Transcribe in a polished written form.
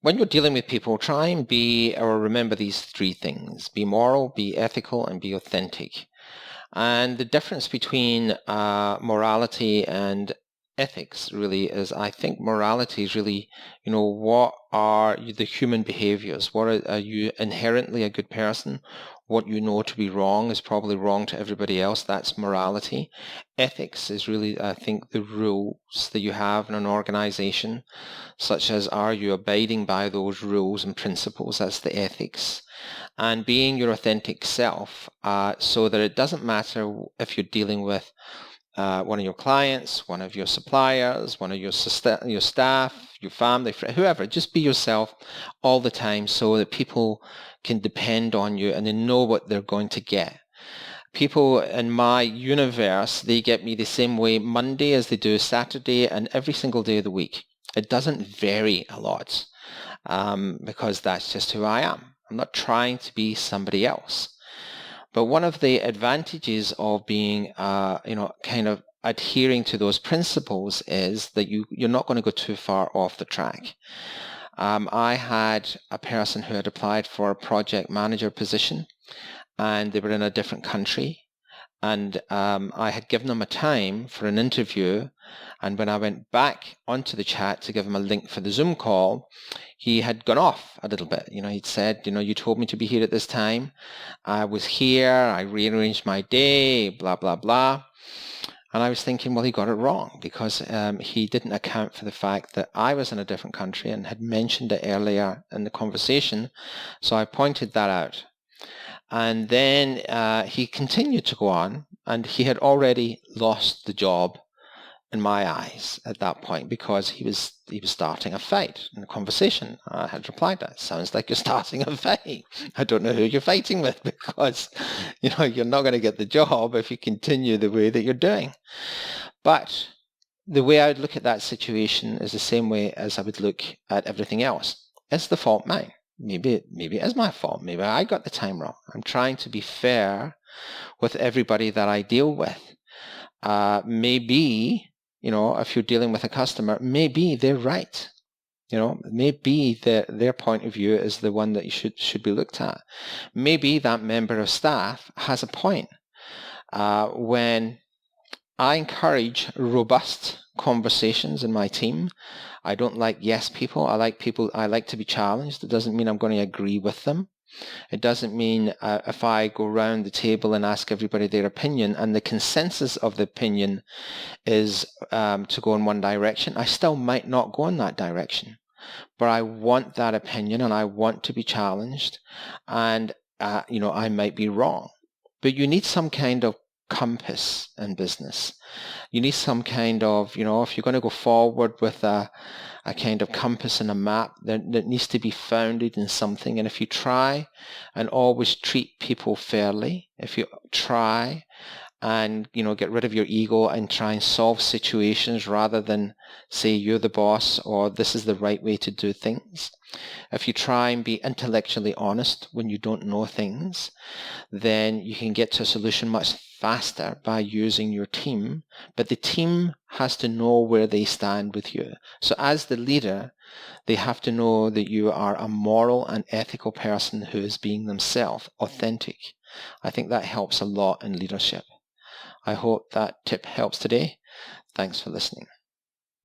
when you're dealing with people, try and remember these three things: be moral, be ethical, and be authentic. And the difference between morality and ethics really is, I think morality is really, what are the human behaviors? Are you inherently a good person? What you know to be wrong is probably wrong to everybody else. That's morality. Ethics is really, I think, the rules that you have in an organization, such as, are you abiding by those rules and principles? That's the ethics. And being your authentic self, so that it doesn't matter if you're dealing with one of your clients, one of your suppliers, one of your staff, your family, whoever. Just be yourself all the time so that people can depend on you and they know what they're going to get. People in my universe, they get me the same way Monday as they do Saturday and every single day of the week. It doesn't vary a lot because that's just who I am. I'm not trying to be somebody else. But one of the advantages of being, kind of adhering to those principles is that you're not going to go too far off the track. I had a person who had applied for a project manager position, and they were in a different country. And I had given them a time for an interview. And when I went back onto the chat to give him a link for the Zoom call, he had gone off a little bit. He'd said, you told me to be here at this time. I was here. I rearranged my day, blah, blah, blah. And I was thinking, well, he got it wrong because he didn't account for the fact that I was in a different country and had mentioned it earlier in the conversation. So I pointed that out. And then he continued to go on, and he had already lost the job in my eyes at that point because he was starting a fight in the conversation. I had replied, that sounds like you're starting a fight. I don't know who you're fighting with because you're not going to get the job if you continue the way that you're doing. But the way I would look at that situation is the same way as I would look at everything else. Is the fault mine? Maybe it is my fault. Maybe I got the time wrong. I'm trying to be fair with everybody that I deal with. Maybe, if you're dealing with a customer, maybe they're right. Maybe their point of view is the one that you should be looked at. Maybe that member of staff has a point. When I encourage robust conversations in my team, I don't like yes people. I like to be challenged. It doesn't mean I'm going to agree with them. It doesn't mean if I go around the table and ask everybody their opinion and the consensus of the opinion is to go in one direction, I still might not go in that direction. But I want that opinion and I want to be challenged, and I might be wrong. But you need some kind of compass in business. You need some kind of, if you're going to go forward with a kind of compass and a map, that needs to be founded in something. And if you try and always treat people fairly, if you try and, get rid of your ego and try and solve situations rather than say you're the boss or this is the right way to do things. If you try and be intellectually honest when you don't know things, then you can get to a solution much faster by using your team. But the team has to know where they stand with you. So as the leader, they have to know that you are a moral and ethical person who is being themselves, authentic. I think that helps a lot in leadership. I hope that tip helps today. Thanks for listening.